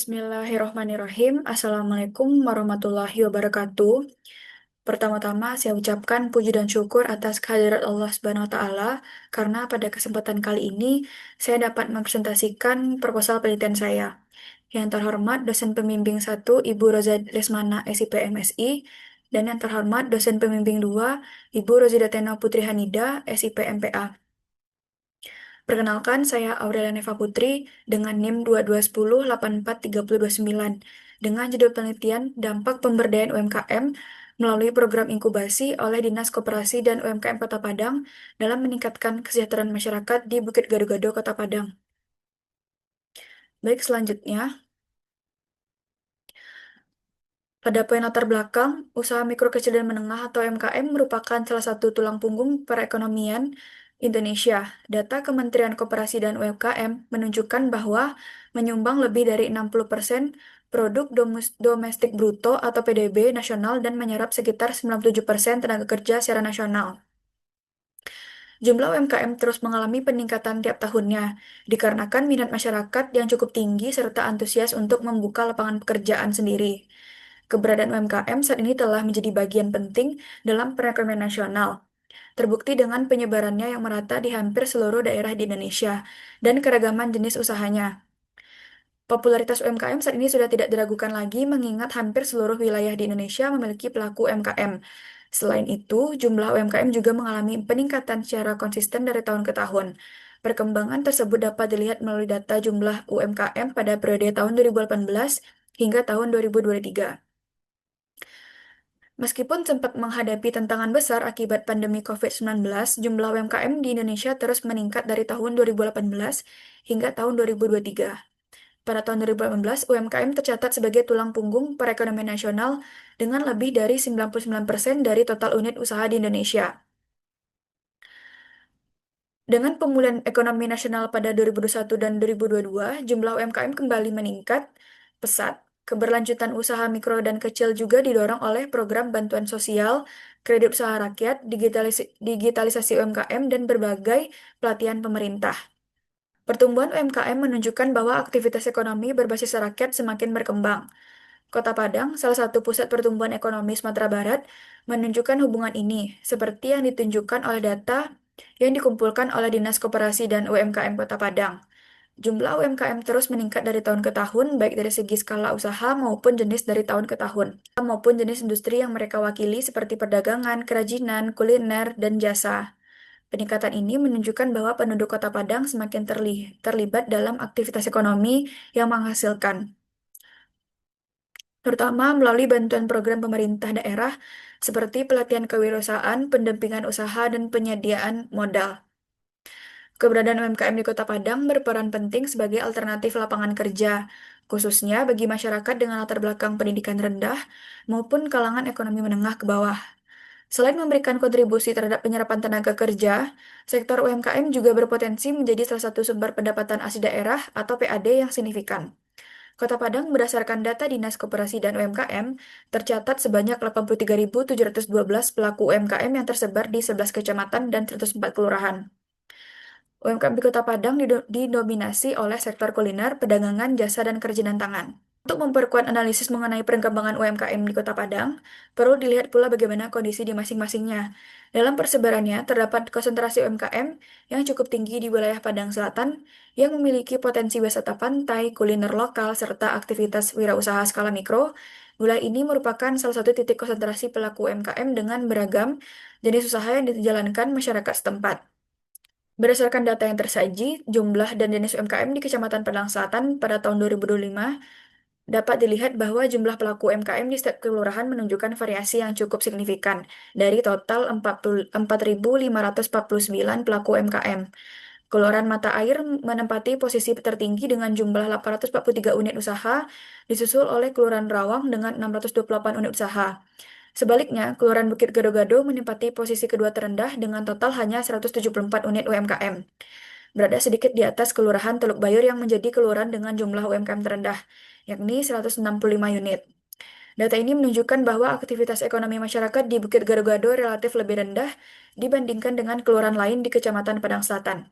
Bismillahirrahmanirrahim. Assalamualaikum warahmatullahi wabarakatuh. Pertama-tama saya ucapkan puji dan syukur atas kehadirat Allah Subhanahu wa taala karena pada kesempatan kali ini saya dapat mempresentasikan proposal penelitian saya. Yang terhormat dosen pembimbing 1 Ibu Roza Lesmana SIP MSI dan yang terhormat dosen pembimbing 2 Ibu Rozida Teno Putri Hanida SIP MPA. Perkenalkan, saya Aurelia Neva Putri dengan NIM 2210843029 dengan judul penelitian Dampak Pemberdayaan UMKM melalui program inkubasi oleh Dinas Koperasi dan UMKM Kota Padang dalam meningkatkan kesejahteraan masyarakat di Bukit Gado-Gado, Kota Padang. Baik, selanjutnya. Pada poin latar belakang, usaha mikro kecil dan menengah atau UMKM merupakan salah satu tulang punggung perekonomian Indonesia. Data Kementerian Koperasi dan UMKM menunjukkan bahwa menyumbang lebih dari 60% produk domestik bruto atau PDB nasional dan menyerap sekitar 97% tenaga kerja secara nasional. Jumlah UMKM terus mengalami peningkatan tiap tahunnya, dikarenakan minat masyarakat yang cukup tinggi serta antusias untuk membuka lapangan pekerjaan sendiri. Keberadaan UMKM saat ini telah menjadi bagian penting dalam perekonomian nasional, terbukti dengan penyebarannya yang merata di hampir seluruh daerah di Indonesia dan keragaman jenis usahanya. Popularitas UMKM saat ini sudah tidak diragukan lagi mengingat hampir seluruh wilayah di Indonesia memiliki pelaku UMKM. Selain itu, jumlah UMKM juga mengalami peningkatan secara konsisten dari tahun ke tahun. Perkembangan tersebut dapat dilihat melalui data jumlah UMKM pada periode tahun 2018 hingga tahun 2023. Meskipun sempat menghadapi tantangan besar akibat pandemi COVID-19, jumlah UMKM di Indonesia terus meningkat dari tahun 2018 hingga tahun 2023. Pada tahun 2018, UMKM tercatat sebagai tulang punggung perekonomian nasional dengan lebih dari 99% dari total unit usaha di Indonesia. Dengan pemulihan ekonomi nasional pada 2021 dan 2022, jumlah UMKM kembali meningkat pesat. Keberlanjutan usaha mikro dan kecil juga didorong oleh program bantuan sosial, kredit usaha rakyat, digitalisasi UMKM, dan berbagai pelatihan pemerintah. Pertumbuhan UMKM menunjukkan bahwa aktivitas ekonomi berbasis rakyat semakin berkembang. Kota Padang, salah satu pusat pertumbuhan ekonomi Sumatera Barat, menunjukkan hubungan ini, seperti yang ditunjukkan oleh data yang dikumpulkan oleh Dinas Koperasi dan UMKM Kota Padang. Jumlah UMKM terus meningkat dari tahun ke tahun, baik dari segi skala usaha maupun jenis dari tahun ke tahun, maupun jenis industri yang mereka wakili seperti perdagangan, kerajinan, kuliner, dan jasa. Peningkatan ini menunjukkan bahwa penduduk Kota Padang semakin terlibat dalam aktivitas ekonomi yang menghasilkan, terutama melalui bantuan program pemerintah daerah seperti pelatihan kewirausahaan, pendampingan usaha, dan penyediaan modal. Keberadaan UMKM di Kota Padang berperan penting sebagai alternatif lapangan kerja, khususnya bagi masyarakat dengan latar belakang pendidikan rendah maupun kalangan ekonomi menengah ke bawah. Selain memberikan kontribusi terhadap penyerapan tenaga kerja, sektor UMKM juga berpotensi menjadi salah satu sumber pendapatan asli daerah atau PAD yang signifikan. Kota Padang berdasarkan data Dinas Koperasi dan UMKM, tercatat sebanyak 83.712 pelaku UMKM yang tersebar di 11 kecamatan dan 104 kelurahan. UMKM di Kota Padang didominasi oleh sektor kuliner, perdagangan, jasa, dan kerajinan tangan. Untuk memperkuat analisis mengenai perkembangan UMKM di Kota Padang, perlu dilihat pula bagaimana kondisi di masing-masingnya. Dalam persebarannya, terdapat konsentrasi UMKM yang cukup tinggi di wilayah Padang Selatan yang memiliki potensi wisata pantai, kuliner lokal, serta aktivitas wirausaha skala mikro. Wilayah ini merupakan salah satu titik konsentrasi pelaku UMKM dengan beragam jenis usaha yang dijalankan masyarakat setempat. Berdasarkan data yang tersaji, jumlah dan jenis UMKM di Kecamatan Padang Selatan pada tahun 2025 dapat dilihat bahwa jumlah pelaku UMKM di setiap kelurahan menunjukkan variasi yang cukup signifikan dari total 4.549 pelaku UMKM. Kelurahan Mata Air menempati posisi tertinggi dengan jumlah 843 unit usaha, disusul oleh Kelurahan Rawang dengan 628 unit usaha. Sebaliknya, Kelurahan Bukit Gado-Gado menempati posisi kedua terendah dengan total hanya 174 unit UMKM. Berada sedikit di atas Kelurahan Teluk Bayur yang menjadi kelurahan dengan jumlah UMKM terendah, yakni 165 unit. Data ini menunjukkan bahwa aktivitas ekonomi masyarakat di Bukit Gado-Gado relatif lebih rendah dibandingkan dengan kelurahan lain di Kecamatan Padang Selatan.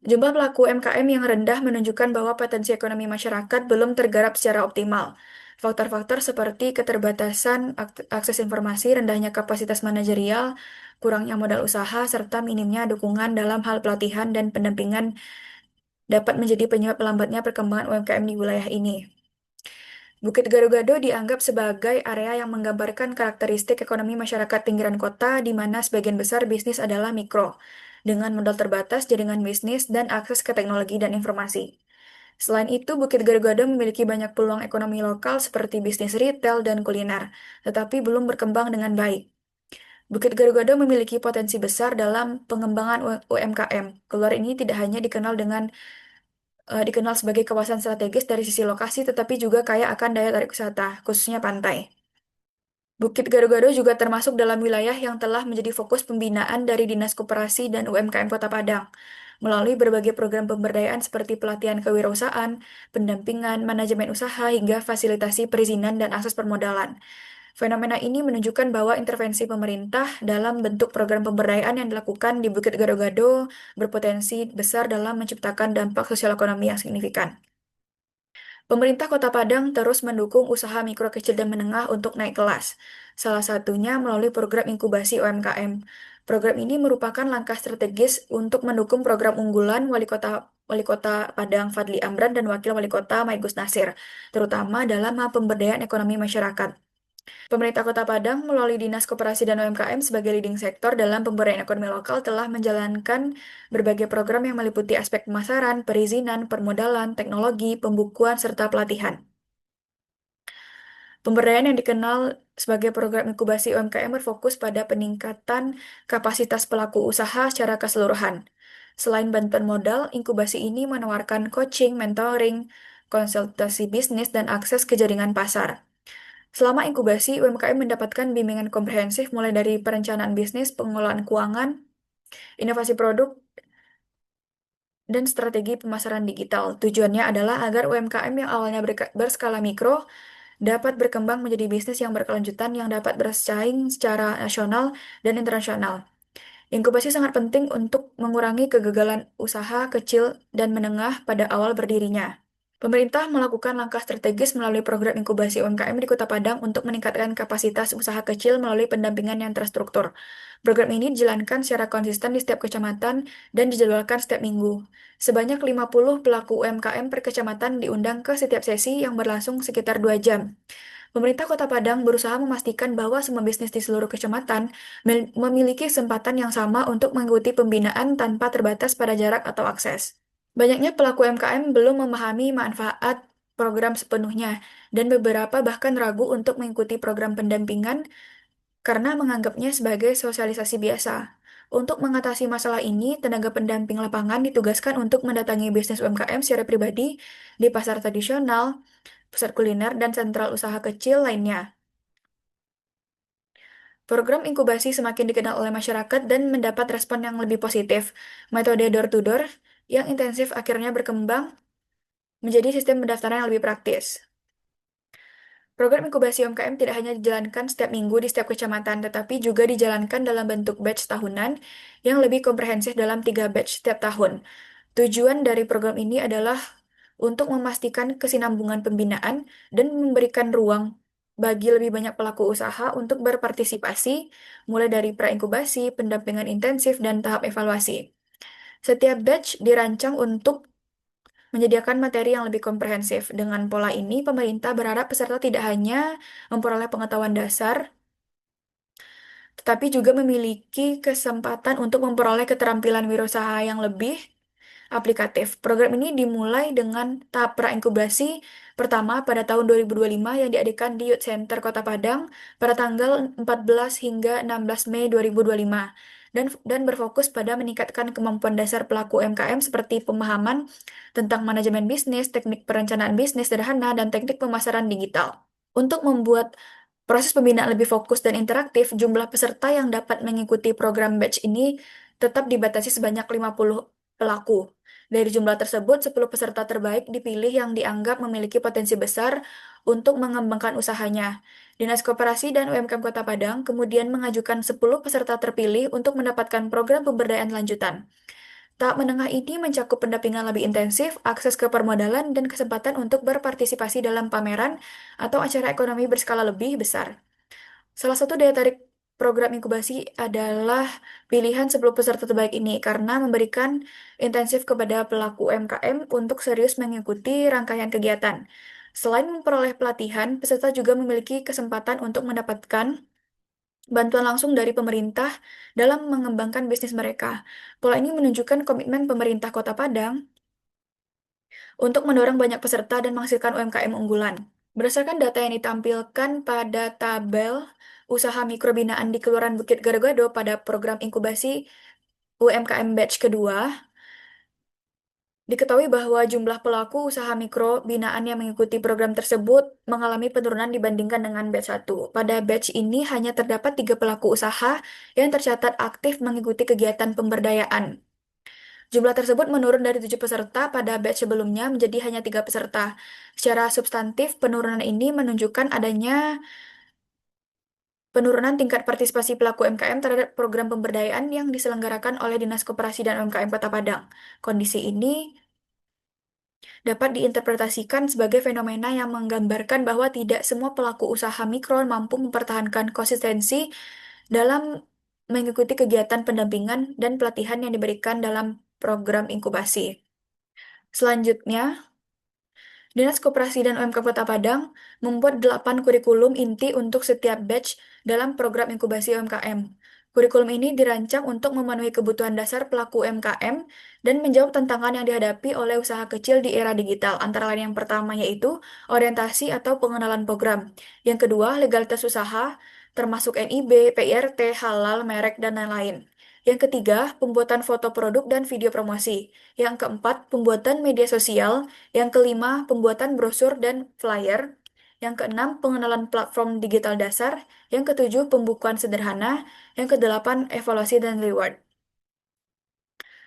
Jumlah pelaku UMKM yang rendah menunjukkan bahwa potensi ekonomi masyarakat belum tergarap secara optimal. Faktor-faktor seperti keterbatasan akses informasi, rendahnya kapasitas manajerial, kurangnya modal usaha, serta minimnya dukungan dalam hal pelatihan dan pendampingan dapat menjadi penyebab lambatnya perkembangan UMKM di wilayah ini. Bukit Gado-Gado dianggap sebagai area yang menggambarkan karakteristik ekonomi masyarakat pinggiran kota di mana sebagian besar bisnis adalah mikro, dengan modal terbatas, jaringan bisnis, dan akses ke teknologi dan informasi. Selain itu, Bukit Gado-Gado memiliki banyak peluang ekonomi lokal seperti bisnis retail dan kuliner, tetapi belum berkembang dengan baik. Bukit Gado-Gado memiliki potensi besar dalam pengembangan UMKM. Keluar ini tidak hanya dikenal sebagai kawasan strategis dari sisi lokasi, tetapi juga kaya akan daya tarik wisata, khususnya pantai. Bukit Gado-Gado juga termasuk dalam wilayah yang telah menjadi fokus pembinaan dari Dinas Koperasi dan UMKM Kota Padang, melalui berbagai program pemberdayaan seperti pelatihan kewirausahaan, pendampingan, manajemen usaha, hingga fasilitasi perizinan dan akses permodalan. Fenomena ini menunjukkan bahwa intervensi pemerintah dalam bentuk program pemberdayaan yang dilakukan di Bukit Gado-Gado berpotensi besar dalam menciptakan dampak sosial ekonomi yang signifikan. Pemerintah Kota Padang terus mendukung usaha mikro kecil dan menengah untuk naik kelas, salah satunya melalui program inkubasi UMKM. Program ini merupakan langkah strategis untuk mendukung program unggulan Wali Kota Padang Fadli Amran dan Wakil Wali Kota Maigus Nasir, terutama dalam hal pemberdayaan ekonomi masyarakat. Pemerintah Kota Padang melalui Dinas Koperasi dan UMKM sebagai leading sektor dalam pemberdayaan ekonomi lokal telah menjalankan berbagai program yang meliputi aspek pemasaran, perizinan, permodalan, teknologi, pembukuan, serta pelatihan. Pemberdayaan yang dikenal sebagai program inkubasi UMKM berfokus pada peningkatan kapasitas pelaku usaha secara keseluruhan. Selain bantuan modal, inkubasi ini menawarkan coaching, mentoring, konsultasi bisnis, dan akses ke jaringan pasar. Selama inkubasi, UMKM mendapatkan bimbingan komprehensif mulai dari perencanaan bisnis, pengelolaan keuangan, inovasi produk, dan strategi pemasaran digital. Tujuannya adalah agar UMKM yang awalnya berskala mikro dapat berkembang menjadi bisnis yang berkelanjutan yang dapat bersaing secara nasional dan internasional. Inkubasi sangat penting untuk mengurangi kegagalan usaha kecil dan menengah pada awal berdirinya. Pemerintah melakukan langkah strategis melalui program inkubasi UMKM di Kota Padang untuk meningkatkan kapasitas usaha kecil melalui pendampingan yang terstruktur. Program ini dijalankan secara konsisten di setiap kecamatan dan dijadwalkan setiap minggu. Sebanyak 50 pelaku UMKM per kecamatan diundang ke setiap sesi yang berlangsung sekitar 2 jam. Pemerintah Kota Padang berusaha memastikan bahwa semua bisnis di seluruh kecamatan memiliki kesempatan yang sama untuk mengikuti pembinaan tanpa terbatas pada jarak atau akses. Banyaknya pelaku UMKM belum memahami manfaat program sepenuhnya, dan beberapa bahkan ragu untuk mengikuti program pendampingan karena menganggapnya sebagai sosialisasi biasa. Untuk mengatasi masalah ini, tenaga pendamping lapangan ditugaskan untuk mendatangi bisnis UMKM secara pribadi di pasar tradisional, pusat kuliner, dan sentral usaha kecil lainnya. Program inkubasi semakin dikenal oleh masyarakat dan mendapat respon yang lebih positif. Metode door-to-door yang intensif akhirnya berkembang menjadi sistem pendaftaran yang lebih praktis. Program inkubasi UMKM tidak hanya dijalankan setiap minggu di setiap kecamatan, tetapi juga dijalankan dalam bentuk batch tahunan yang lebih komprehensif dalam 3 batch setiap tahun. Tujuan dari program ini adalah untuk memastikan kesinambungan pembinaan dan memberikan ruang bagi lebih banyak pelaku usaha untuk berpartisipasi, mulai dari pra-inkubasi, pendampingan intensif, dan tahap evaluasi. Setiap batch dirancang untuk menyediakan materi yang lebih komprehensif. Dengan pola ini, pemerintah berharap peserta tidak hanya memperoleh pengetahuan dasar, tetapi juga memiliki kesempatan untuk memperoleh keterampilan wirausaha yang lebih aplikatif. Program ini dimulai dengan tahap pra-inkubasi pertama pada tahun 2025 yang diadakan di Youth Center Kota Padang pada tanggal 14 hingga 16 Mei 2025 dan berfokus pada meningkatkan kemampuan dasar pelaku UMKM seperti pemahaman tentang manajemen bisnis, teknik perencanaan bisnis sederhana, dan teknik pemasaran digital. Untuk membuat proses pembinaan lebih fokus dan interaktif, jumlah peserta yang dapat mengikuti program batch ini tetap dibatasi sebanyak 50 pelaku. Dari jumlah tersebut, 10 peserta terbaik dipilih yang dianggap memiliki potensi besar untuk mengembangkan usahanya. Dinas Koperasi dan UMKM Kota Padang kemudian mengajukan 10 peserta terpilih untuk mendapatkan program pemberdayaan lanjutan. Tahap menengah ini mencakup pendampingan lebih intensif, akses ke permodalan, dan kesempatan untuk berpartisipasi dalam pameran atau acara ekonomi berskala lebih besar. Salah satu daya tarik program inkubasi adalah pilihan 10 peserta terbaik ini karena memberikan intensif kepada pelaku UMKM untuk serius mengikuti rangkaian kegiatan. Selain memperoleh pelatihan, peserta juga memiliki kesempatan untuk mendapatkan bantuan langsung dari pemerintah dalam mengembangkan bisnis mereka. Pola ini menunjukkan komitmen pemerintah Kota Padang untuk mendorong banyak peserta dan menghasilkan UMKM unggulan. Berdasarkan data yang ditampilkan pada tabel usaha mikro binaan di Kelurahan Bukit Gado-Gado pada program inkubasi UMKM batch kedua, diketahui bahwa jumlah pelaku usaha mikro binaan yang mengikuti program tersebut mengalami penurunan dibandingkan dengan batch 1. Pada batch ini hanya terdapat 3 pelaku usaha yang tercatat aktif mengikuti kegiatan pemberdayaan. Jumlah tersebut menurun dari 7 peserta pada batch sebelumnya menjadi hanya 3 peserta. Secara substantif, penurunan ini menunjukkan adanya penurunan tingkat partisipasi pelaku UMKM terhadap program pemberdayaan yang diselenggarakan oleh Dinas Koperasi dan UMKM Kota Padang. Kondisi ini dapat diinterpretasikan sebagai fenomena yang menggambarkan bahwa tidak semua pelaku usaha mikro mampu mempertahankan konsistensi dalam mengikuti kegiatan pendampingan dan pelatihan yang diberikan dalam program inkubasi. Selanjutnya, Dinas Koperasi dan UMKM Kota Padang membuat 8 kurikulum inti untuk setiap batch dalam program inkubasi UMKM. Kurikulum ini dirancang untuk memenuhi kebutuhan dasar pelaku UMKM dan menjawab tantangan yang dihadapi oleh usaha kecil di era digital. Antara lain yang pertama yaitu orientasi atau pengenalan program. Yang kedua, legalitas usaha, termasuk NIB, PIRT, halal, merek, dan lain-lain. Yang ketiga, pembuatan foto produk dan video promosi. Yang keempat, pembuatan media sosial. Yang kelima, pembuatan brosur dan flyer. Yang keenam, pengenalan platform digital dasar. Yang ketujuh, pembukuan sederhana. Yang kedelapan, evaluasi dan reward.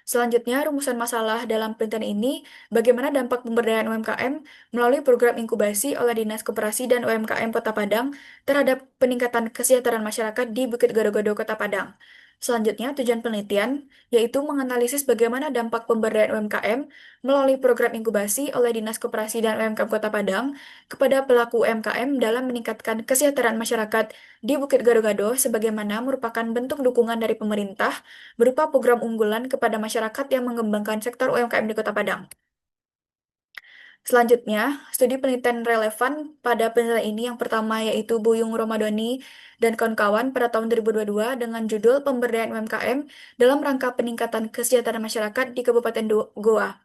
Selanjutnya, rumusan masalah dalam penelitian ini, bagaimana dampak pemberdayaan UMKM melalui program inkubasi oleh Dinas Koperasi dan UMKM Kota Padang terhadap peningkatan kesejahteraan masyarakat di Bukit Gado-Gado Kota Padang. Selanjutnya, tujuan penelitian yaitu menganalisis bagaimana dampak pemberdayaan UMKM melalui program inkubasi oleh Dinas Koperasi dan UMKM Kota Padang kepada pelaku UMKM dalam meningkatkan kesejahteraan masyarakat di Bukit Gado-Gado sebagaimana merupakan bentuk dukungan dari pemerintah berupa program unggulan kepada masyarakat yang mengembangkan sektor UMKM di Kota Padang. Selanjutnya, studi penelitian relevan pada penelitian ini yang pertama yaitu Buyung Romadhoni dan kawan-kawan pada tahun 2022 dengan judul Pemberdayaan UMKM dalam rangka peningkatan kesejahteraan masyarakat di Kabupaten Goa.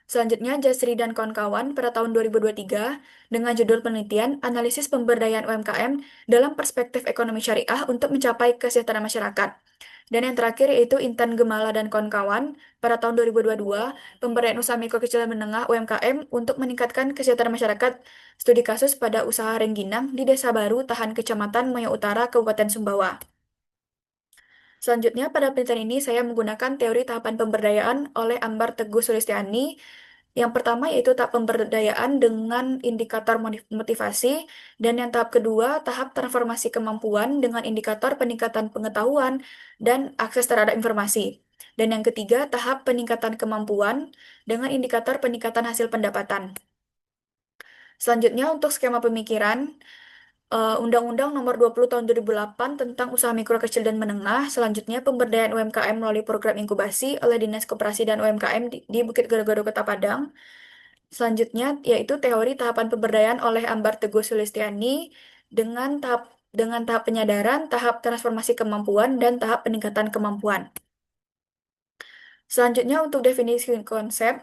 Selanjutnya, Jasri dan kawan-kawan pada tahun 2023 dengan judul penelitian Analisis Pemberdayaan UMKM dalam Perspektif Ekonomi Syariah untuk Mencapai Kesejahteraan Masyarakat. Dan yang terakhir yaitu Intan Gemala dan kawan-kawan pada tahun 2022 Pemberdayaan Usaha Mikro Kecil dan Menengah UMKM untuk meningkatkan kesejahteraan masyarakat studi kasus pada usaha rengginang di Desa Baru Tahan Kecamatan Moyo Utara Kabupaten Sumbawa. Selanjutnya, pada penelitian ini saya menggunakan teori tahapan pemberdayaan oleh Ambar Teguh Sulistiani. Yang pertama yaitu tahap pemberdayaan dengan indikator motivasi, dan yang tahap kedua tahap transformasi kemampuan dengan indikator peningkatan pengetahuan dan akses terhadap informasi. Dan yang ketiga tahap peningkatan kemampuan dengan indikator peningkatan hasil pendapatan. Selanjutnya untuk skema pemikiran, Undang-Undang Nomor 20 Tahun 2008 tentang Usaha Mikro Kecil dan Menengah, selanjutnya pemberdayaan UMKM melalui program inkubasi oleh Dinas Koperasi dan UMKM di Bukit Gado-Gado Kota Padang. Selanjutnya yaitu teori tahapan pemberdayaan oleh Ambar Teguh Sulistiani dengan tahap penyadaran, tahap transformasi kemampuan, dan tahap peningkatan kemampuan. Selanjutnya untuk definisi konsep,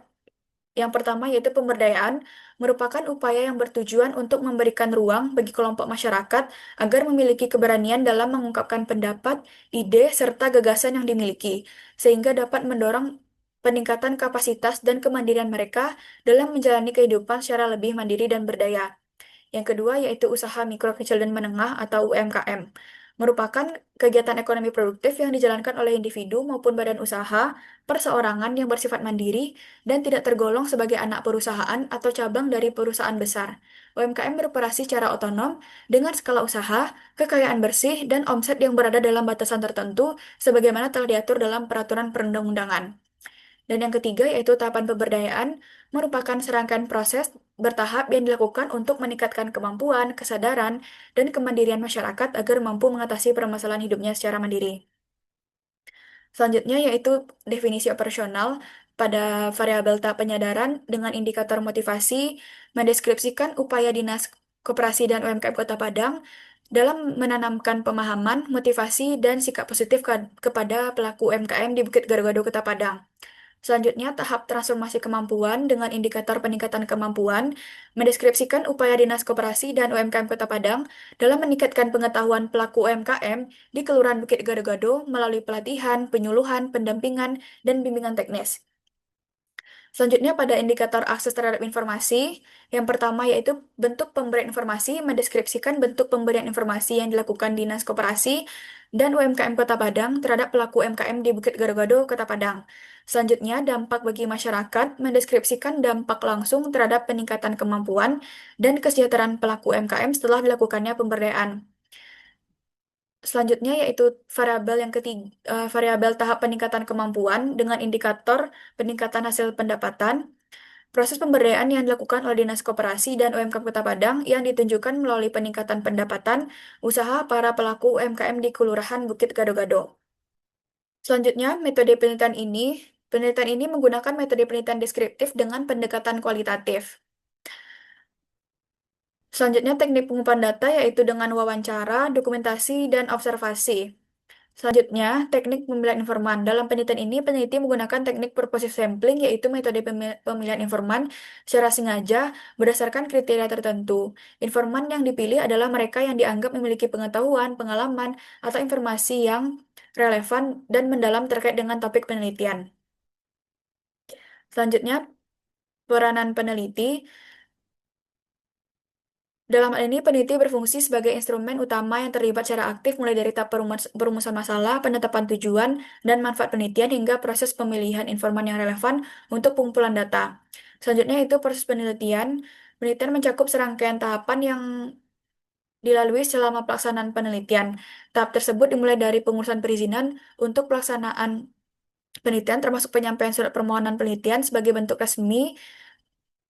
yang pertama yaitu pemberdayaan merupakan upaya yang bertujuan untuk memberikan ruang bagi kelompok masyarakat agar memiliki keberanian dalam mengungkapkan pendapat, ide, serta gagasan yang dimiliki, sehingga dapat mendorong peningkatan kapasitas dan kemandirian mereka dalam menjalani kehidupan secara lebih mandiri dan berdaya. Yang kedua yaitu usaha mikro kecil dan menengah atau UMKM. Merupakan kegiatan ekonomi produktif yang dijalankan oleh individu maupun badan usaha, perseorangan yang bersifat mandiri dan tidak tergolong sebagai anak perusahaan atau cabang dari perusahaan besar. UMKM beroperasi secara otonom dengan skala usaha, kekayaan bersih, dan omset yang berada dalam batasan tertentu sebagaimana telah diatur dalam peraturan perundang-undangan. Dan yang ketiga yaitu tahapan pemberdayaan merupakan serangkaian proses bertahap yang dilakukan untuk meningkatkan kemampuan, kesadaran, dan kemandirian masyarakat agar mampu mengatasi permasalahan hidupnya secara mandiri. Selanjutnya yaitu definisi operasional pada variabel tahap penyadaran dengan indikator motivasi mendeskripsikan upaya Dinas Koperasi dan UMKM Kota Padang dalam menanamkan pemahaman, motivasi, dan sikap positif kepada pelaku UMKM di Bukit Gado-Gado Kota Padang. Selanjutnya, tahap transformasi kemampuan dengan indikator peningkatan kemampuan mendeskripsikan upaya Dinas Koperasi dan UMKM Kota Padang dalam meningkatkan pengetahuan pelaku UMKM di Kelurahan Bukit Gado-Gado melalui pelatihan, penyuluhan, pendampingan, dan bimbingan teknis. Selanjutnya pada indikator akses terhadap informasi, yang pertama yaitu bentuk pemberian informasi mendeskripsikan bentuk pemberian informasi yang dilakukan Dinas Koperasi dan UMKM Kota Padang terhadap pelaku UMKM di Bukit Gado-Gado, Kota Padang. Selanjutnya, dampak bagi masyarakat mendeskripsikan dampak langsung terhadap peningkatan kemampuan dan kesejahteraan pelaku UMKM setelah dilakukannya pemberdayaan. Selanjutnya yaitu variabel yang ketiga, variabel tahap peningkatan kemampuan dengan indikator peningkatan hasil pendapatan. Proses pemberdayaan yang dilakukan oleh Dinas Koperasi dan UMKM Kota Padang yang ditunjukkan melalui peningkatan pendapatan usaha para pelaku UMKM di Kelurahan Bukit Gado-Gado. Selanjutnya, penelitian ini menggunakan metode penelitian deskriptif dengan pendekatan kualitatif. Selanjutnya, teknik pengumpulan data yaitu dengan wawancara, dokumentasi, dan observasi. Selanjutnya, teknik pemilihan informan. Dalam penelitian ini, peneliti menggunakan teknik purposive sampling, yaitu metode pemilihan informan secara sengaja berdasarkan kriteria tertentu. Informan yang dipilih adalah mereka yang dianggap memiliki pengetahuan, pengalaman, atau informasi yang relevan dan mendalam terkait dengan topik penelitian. Selanjutnya, peranan peneliti. Dalam hal ini, peneliti berfungsi sebagai instrumen utama yang terlibat secara aktif mulai dari tahap perumusan masalah, penetapan tujuan, dan manfaat penelitian hingga proses pemilihan informan yang relevan untuk pengumpulan data. Selanjutnya itu proses penelitian. Penelitian mencakup serangkaian tahapan yang dilalui selama pelaksanaan penelitian. Tahap tersebut dimulai dari pengurusan perizinan untuk pelaksanaan penelitian termasuk penyampaian surat permohonan penelitian sebagai bentuk resmi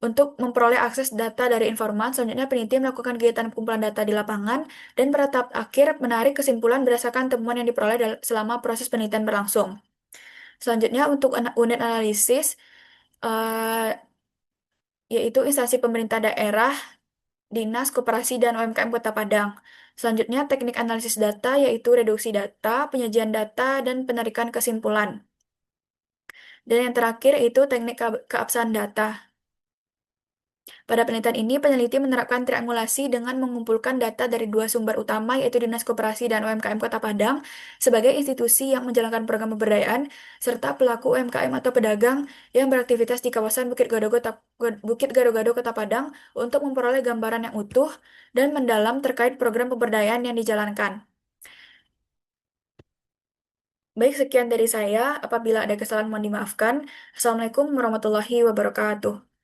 untuk memperoleh akses data dari informan. Selanjutnya, peneliti melakukan kegiatan pengumpulan data di lapangan dan pada tahap akhir menarik kesimpulan berdasarkan temuan yang diperoleh selama proses penelitian berlangsung. Selanjutnya, untuk unit analisis, eh, yaitu instansi pemerintah daerah, dinas, koperasi, dan UMKM Kota Padang. Selanjutnya, teknik analisis data, yaitu reduksi data, penyajian data, dan penarikan kesimpulan. Dan yang terakhir itu teknik keabsahan data. Pada penelitian ini, peneliti menerapkan triangulasi dengan mengumpulkan data dari dua sumber utama, yaitu Dinas Koperasi dan UMKM Kota Padang, sebagai institusi yang menjalankan program pemberdayaan, serta pelaku UMKM atau pedagang yang beraktivitas di kawasan Bukit Gado-Gado Kota Padang untuk memperoleh gambaran yang utuh dan mendalam terkait program pemberdayaan yang dijalankan. Baik, sekian dari saya. Apabila ada kesalahan mohon dimaafkan. Assalamualaikum warahmatullahi wabarakatuh.